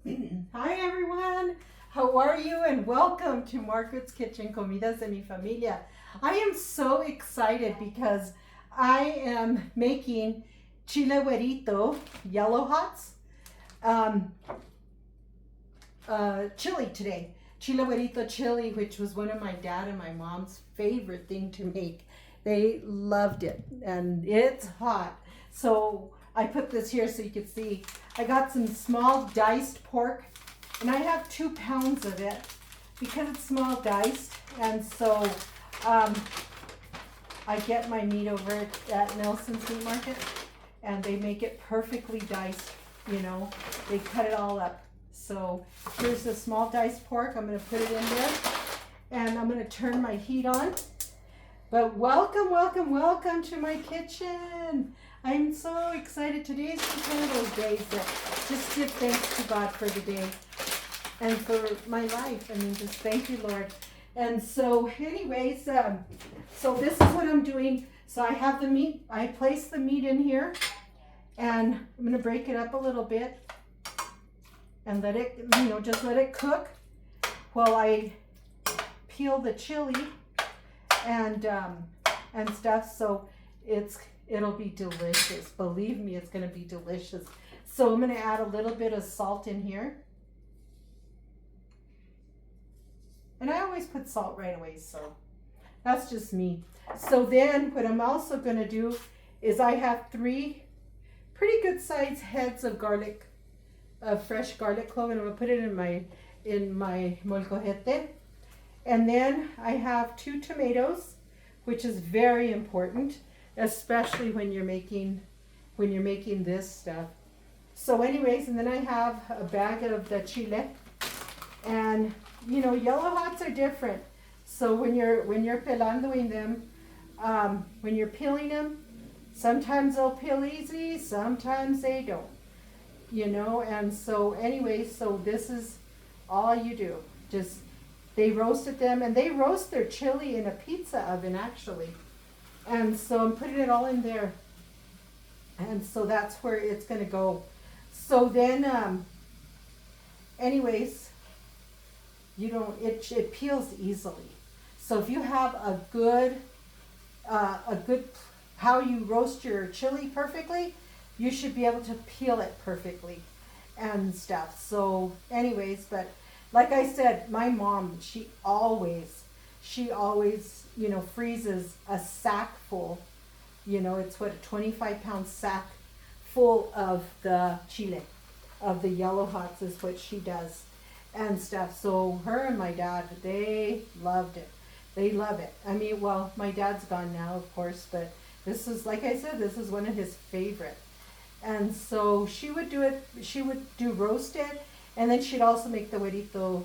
Hi everyone, how are you? And welcome to Margaret's Kitchen, Comidas De Mi Familia. I am so excited because I am making Chile Guerito yellow hots um, chili today. Chile Guerito chili, which was one of my dad and my mom's favorite thing to make. They loved it and it's hot. So I put this here so you can see. I got some small diced pork and I have 2 pounds of it because it's small diced. And so I get my meat over at Nelson's Meat Market and they make it perfectly diced, you know, they cut it all up. So here's the small diced pork. I'm going to put it in there and I'm going to turn my heat on. But welcome, welcome, welcome to my kitchen. I'm so excited. Today's just one of those days that just give thanks to God for the day and for my life. I mean, just thank you, Lord. And so anyways, so this is what I'm doing. So I have the meat. I place the meat in here and I'm going to break it up a little bit and let it, you know, just let it cook while I peel the chili and stuff. So it'll be delicious. Believe me, it's going to be delicious. So I'm going to add a little bit of salt in here. And I always put salt right away, so that's just me. So then what I'm also going to do is I have 3 pretty good sized heads of garlic, fresh garlic clove, and I'm going to put it in my molcajete. And then I have 2 tomatoes, which is very important, especially when you're making this stuff. So anyways, and then I have a bag of the chile. And you know, yellow hots are different. So when you're pelandoing them, when you're peeling them, sometimes they'll peel easy, sometimes they don't. You know, and so anyways, so this is all you do. Just they roasted them, and they roast their chili in a pizza oven actually. And so I'm putting it all in there. And so that's where it's going to go. So then, anyways, it peels easily. So if you have a good, how you roast your chili perfectly, you should be able to peel it perfectly and stuff. So anyways, but like I said, my mom, she always, you know, freezes a sack full. You know, it's what, a 25-pound sack full of the chile, of the yellow hots is what she does and stuff. So her and my dad, they loved it. They love it. I mean, well, my dad's gone now, of course, but this is, like I said, this is one of his favorite. And so she would do it, she would do roasted, and then she'd also make the guerito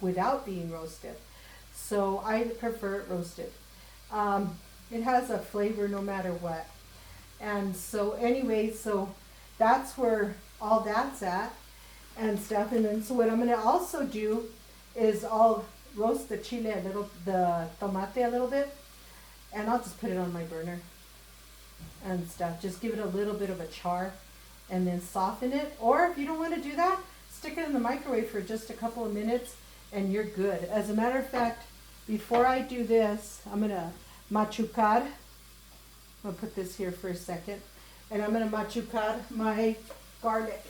without being roasted. So I prefer it roasted. It has a flavor no matter what. And so anyway, so that's where all that's at and stuff. And then so what I'm going to also do is I'll roast the chile a little, the tomate a little bit, and I'll just put it on my burner and stuff. Just give it a little bit of a char and then soften it. Or if you don't want to do that, stick it in the microwave for just a couple of minutes and you're good. As a matter of fact, before I do this, I'm going to machucar. I'll put this here for a second. And I'm going to machucar my garlic.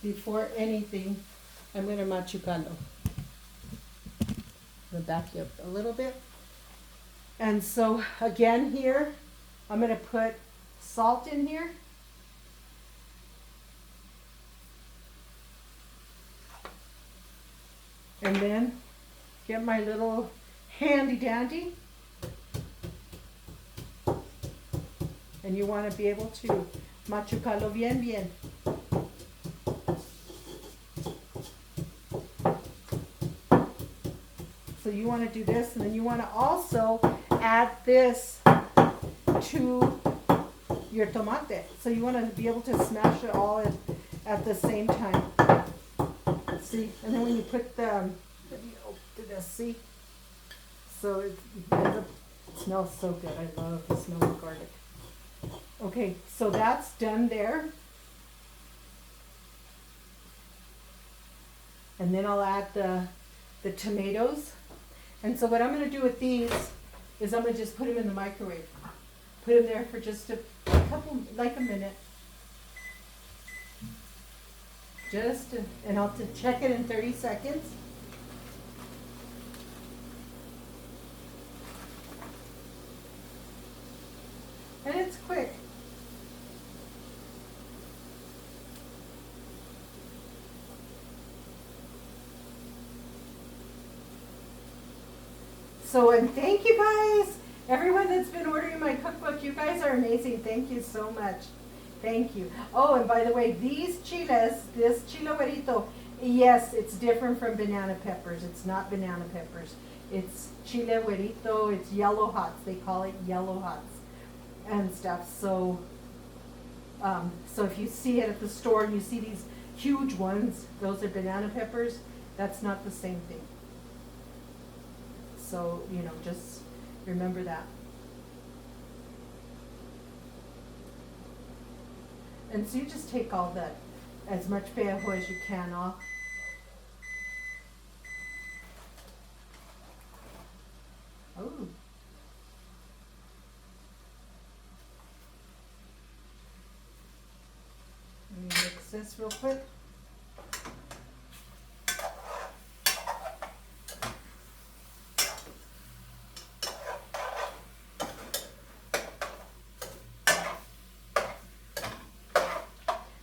Before anything, I'm going to machucarlo. I'm going to back you up a little bit. And so again here, I'm going to put salt in here. And then get my little handy dandy. And you want to be able to machucarlo bien bien. So you want to do this, and then you want to also add this to your tomate. So you want to be able to smash it all at the same time. See, and then when you put the, let me open this, see? So it smells so good. I love the smell of garlic. Okay, so that's done there. And then I'll add the tomatoes. And so what I'm going to do with these is I'm going to just put them in the microwave. Put them there for just a couple, like a minute. And I'll check it in 30 seconds. And it's quick. So, and thank you guys, everyone that's been ordering my cookbook. You guys are amazing. Thank you so much. Thank you. Oh, and by the way, these chiles, this chile guerito, yes, it's different from banana peppers. It's not banana peppers. It's chile guerito. It's yellow hots. They call it yellow hots and stuff. So, so if you see it at the store and you see these huge ones, those are banana peppers. That's not the same thing. So, you know, just remember that. And so you just take all that, as much pejo as you can off. Oh. Let me mix this real quick.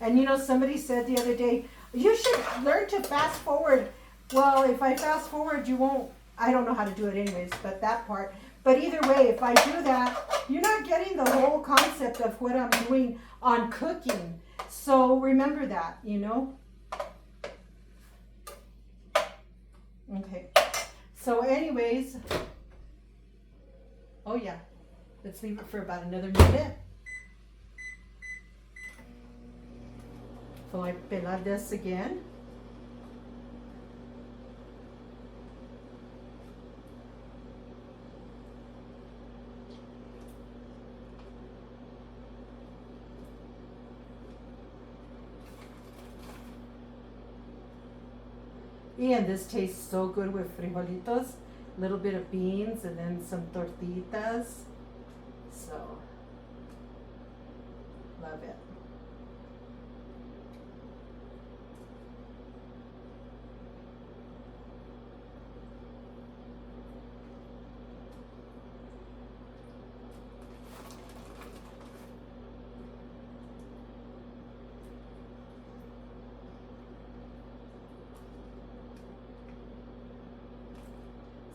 And you know, somebody said the other day, you should learn to fast forward. Well, if I fast forward, you won't, I don't know how to do it anyways, but that part. But either way, if I do that, you're not getting the whole concept of what I'm doing on cooking. So remember that, you know. Okay. So anyways, oh yeah, let's leave it for about another minute. So I pelar this again. And this tastes so good with frijolitos, a little bit of beans and then some tortillitas. So, love it.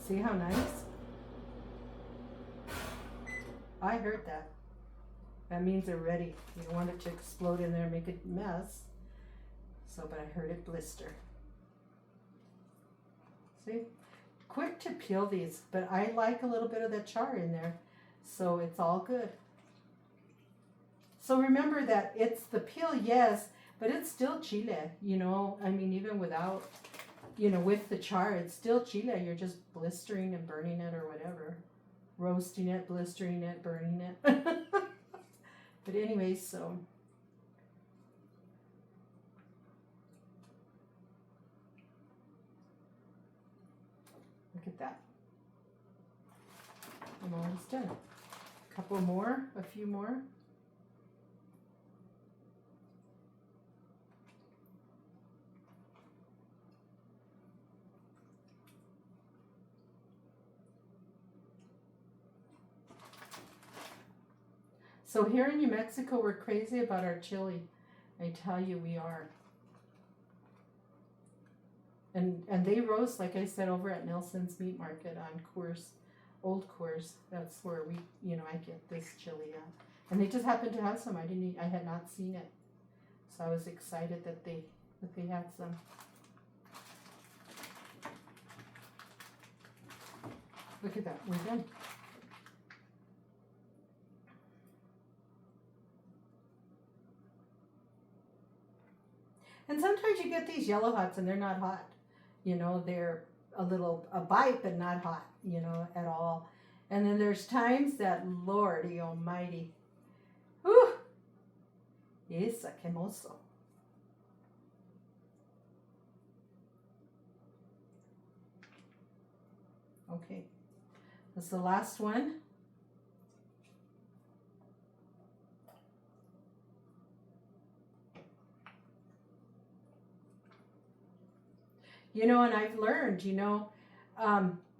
See how nice? I heard that. That means they're ready. You don't want it to explode in there and make a mess. So, but I heard it blister. See? Quick to peel these, but I like a little bit of the char in there. So it's all good. So remember that it's the peel, yes, but it's still chile, you know. I mean, even without, you know, with the char, it's still chile. You're just blistering and burning it or whatever. Roasting it, blistering it, burning it. But anyways, so. Look at that. I'm almost done. A couple more, a few more. So here in New Mexico, we're crazy about our chili. I tell you, we are. And they roast, like I said, over at Nelson's Meat Market on Coors, Old Coors. That's where we, you know, I get this chili at. And they just happened to have some. I had not seen it, so I was excited that they had some. Look at that, we're done. And sometimes you get these yellow hots and they're not hot. You know, they're a bite but not hot, you know, at all. And then there's times that, Lordy Almighty, whew, Esa, quemoso. Okay, that's the last one. You know, and I've learned,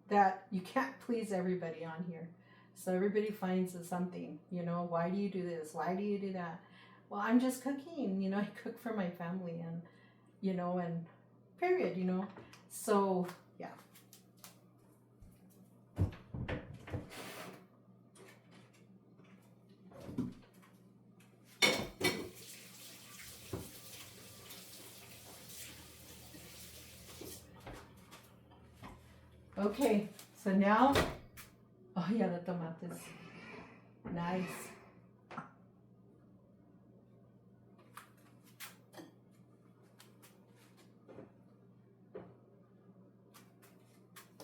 that you can't please everybody on here. So everybody finds something, why do you do this? Why do you do that? Well, I'm just cooking, I cook for my family and, and period, So, yeah. Okay, so now, oh yeah, the tomates. Nice.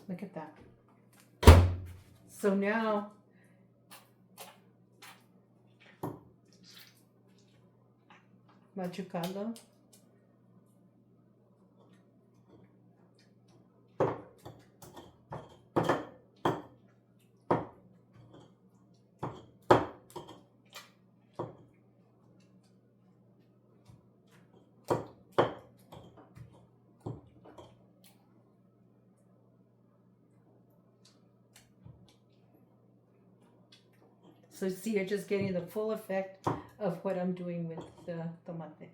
Look at that. So now, machucado. So see, you're just getting the full effect of what I'm doing with the tomate.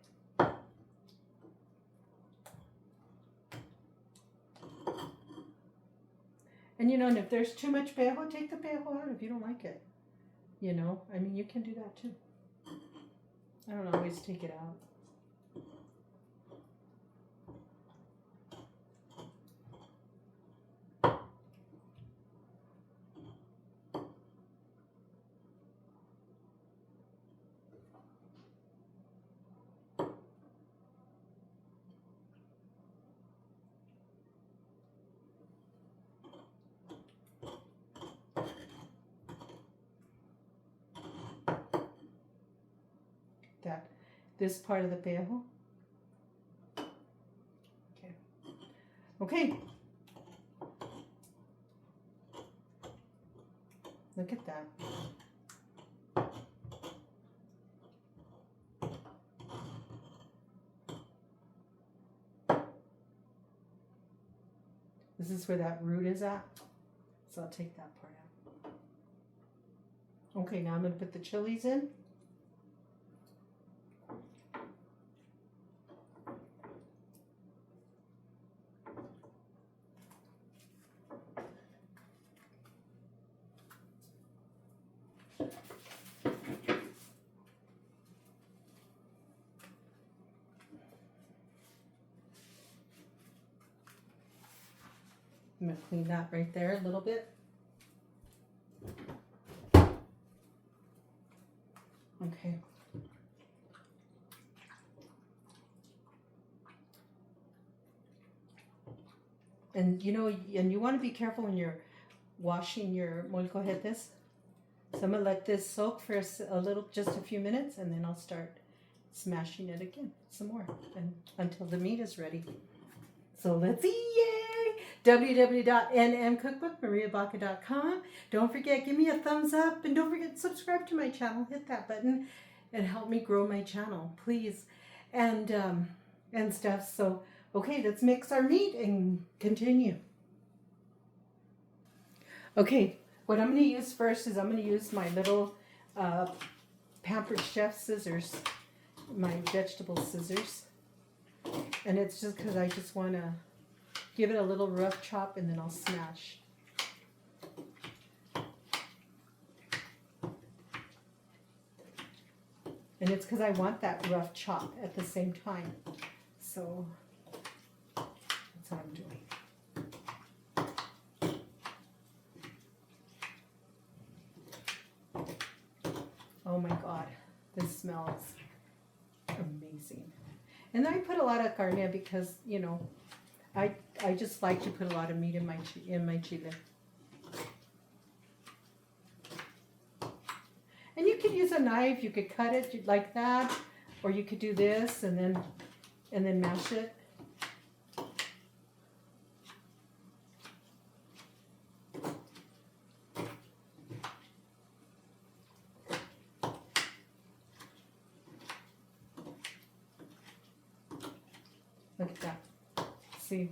And and if there's too much pejo, take the pejo out if you don't like it. I mean, you can do that too. I don't always take it out. This part of the pejo. Okay. Look at that. This is where that root is at. So I'll take that part out. Okay, now I'm going to put the chilies in. I'm going to clean that right there a little bit. Okay. And you want to be careful when you're washing your molcajetes. So I'm going to let this soak for a little, just a few minutes, and then I'll start smashing it again some more and until the meat is ready. So let's eat. Yay! www.nmcookbookmariabaca.com. Don't forget, give me a thumbs up, and don't forget to subscribe to my channel. Hit that button and help me grow my channel, please, and stuff. So okay, let's mix our meat and continue. Okay, what I'm going to use first is I'm going to use my little Pampered Chef scissors, my vegetable scissors. And it's just because I just want to give it a little rough chop, and then I'll smash. And it's because I want that rough chop at the same time. So that's what I'm doing. Oh my God, this smells amazing. And then I put a lot of carne because, I just like to put a lot of meat in my chile. And you could use a knife, you could cut it like that, Or you could do this and then mash it. Look at that. See?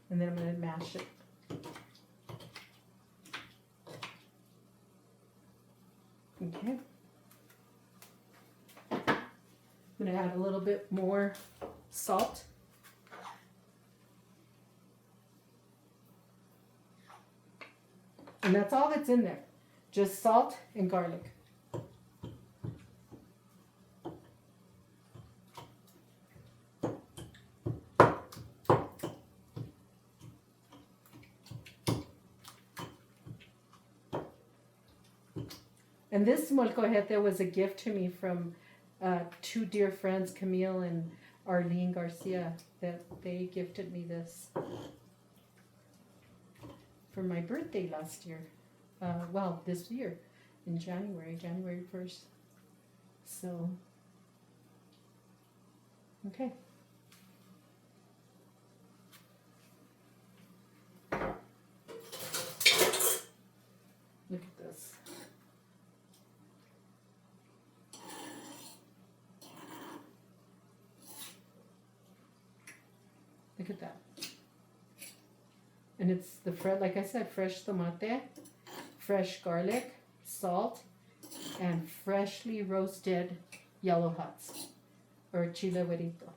And then I'm going to mash it. Okay. I'm going to add a little bit more salt. And that's all that's in there. Just salt and garlic. And this molcajete was a gift to me from two dear friends, Camille and Arlene Garcia, that they gifted me this for my birthday last year. Well, this year, in January 1st. So, okay. Look at this. Look at that. And it's like I said, fresh tomate, fresh garlic, salt, and freshly roasted yellow huts, or chile guerito.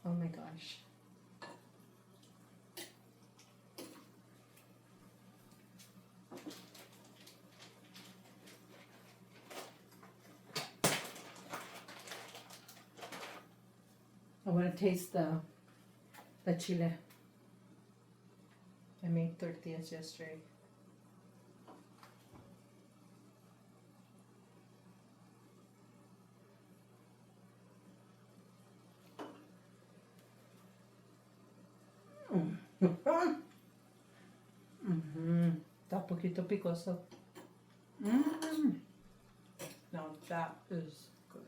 Oh my gosh. I want to taste the chile. I made tortillas yesterday. Está un poquito picoso. Now that is good.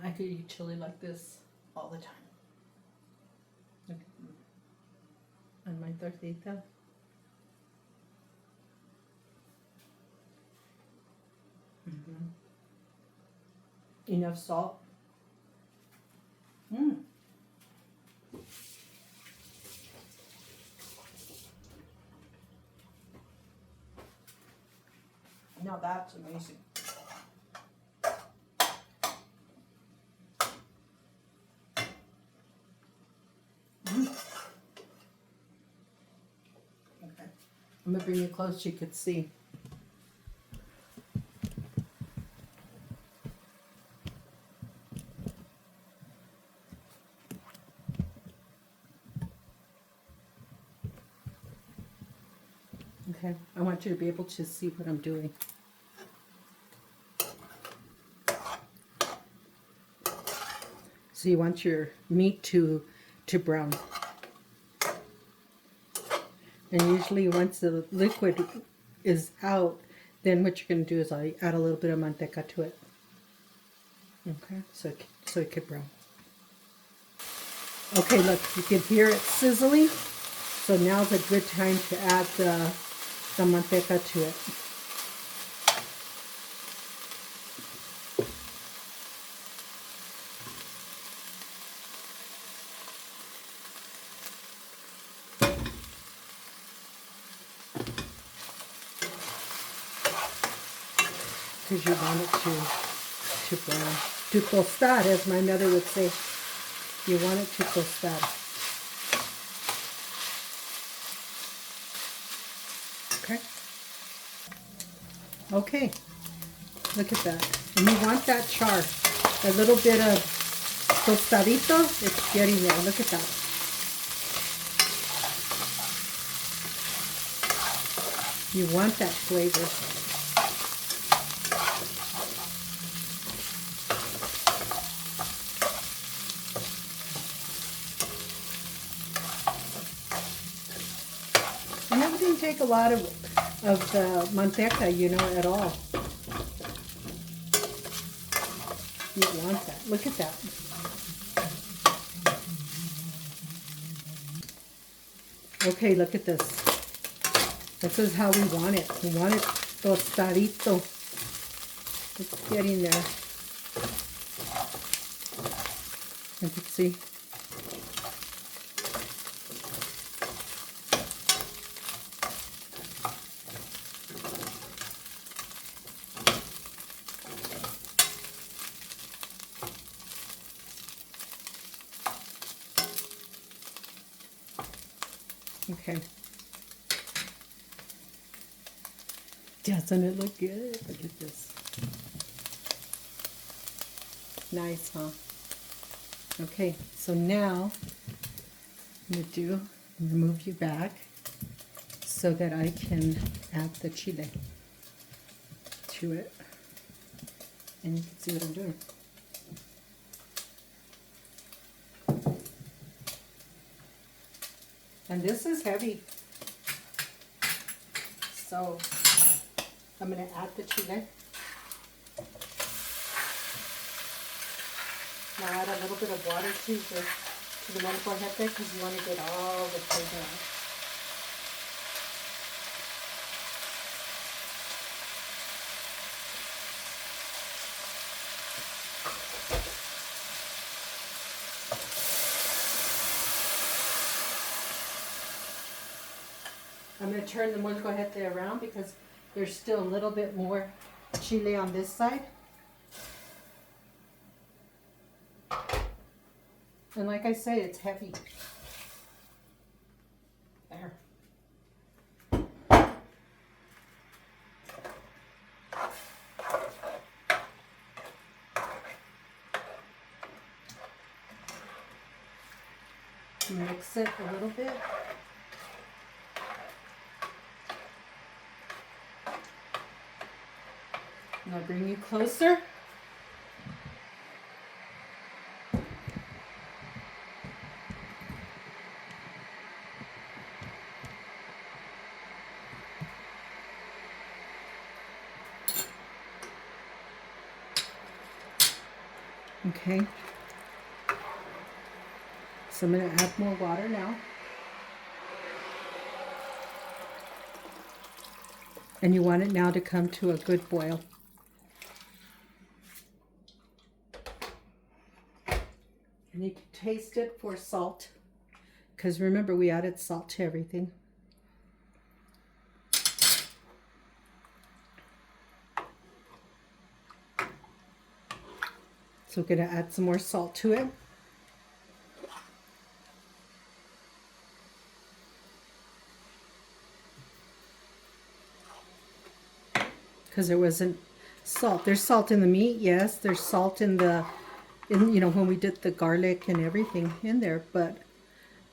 I could eat chili like this all the time. Look at my tortita. Enough salt. Now that's amazing. Okay. I'm going to bring you close so you could see. Okay, I want you to be able to see what I'm doing. So you want your meat to brown. And usually once the liquid is out, then what you're going to do is I add a little bit of manteca to it. Okay, so it can brown. Okay, look, you can hear it sizzling. So now's a good time to add the manteca to it. Because you want it to brown. To tostar, as my mother would say. You want it to tostar. Okay. Okay. Look at that. And you want that char. A little bit of tostadito. It's getting there. Look at that. You want that flavor. And it didn't take a lot of the manteca, you know, at all. You want that. Look at that. Okay, look at this. This is how we want it. We want it tostadito. It's getting there. You can see. Okay. Doesn't it look good? Look at this. Nice, huh? Okay, so now I'm going to remove you back so that I can add the chile to it. And you can see what I'm doing. And this is heavy. So I'm going to add the chile. Now add a little bit of water to the molcajete because you want to get all the flavor out. I'm going to turn the molcajete around because there's still a little bit more chile on this side. And like I say, it's heavy. There. Mix it a little bit. And I'll bring you closer. Okay. So I'm going to add more water now. And you want it now to come to a good boil. And you can taste it for salt. Because remember, we added salt to everything. So we're going to add some more salt to it. Because there wasn't salt. There's salt in the meat, yes. There's salt in you know, when we did the garlic and everything in there, but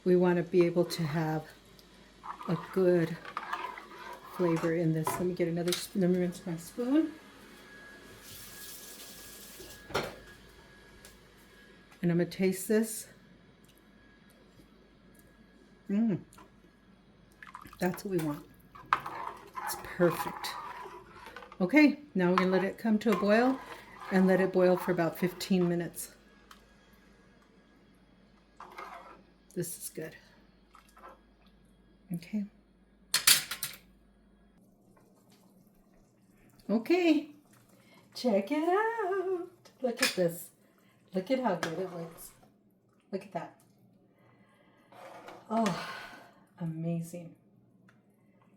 we want to be able to have a good flavor in this. Let me get another, let me rinse my spoon. And I'm going to taste this. That's what we want. It's perfect. Okay, now we're going to let it come to a boil and let it boil for about 15 minutes. This is good. Okay. Okay, check it out. Look at this. Look at how good it looks. Look at that. Oh, amazing.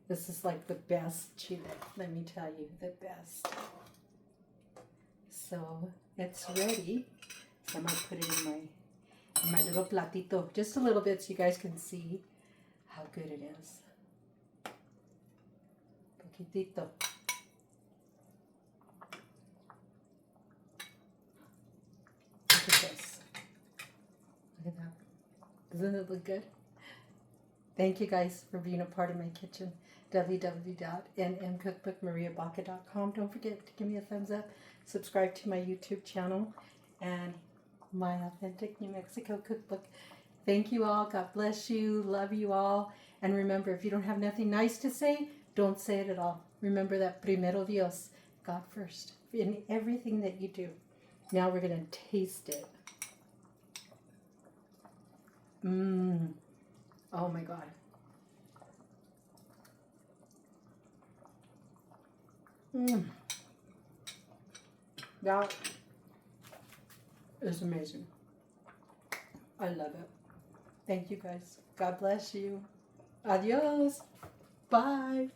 This is like the best chile, let me tell you, the best. So it's ready. So I'm gonna put it in my little platito, just a little bit so you guys can see how good it is. Poquitito. Look at this. Look at that. Doesn't it look good? Thank you guys for being a part of my kitchen. www.nmcookbookmariabaca.com. Don't forget to give me a thumbs up, subscribe to my YouTube channel, and my authentic New Mexico cookbook. Thank you all. God bless you. Love you all. And remember, if you don't have nothing nice to say, don't say it at all. Remember that primero Dios, God first, in everything that you do. Now we're going to taste it. Oh my God. That is amazing. I love it. Thank you guys. God bless you. Adios. Bye.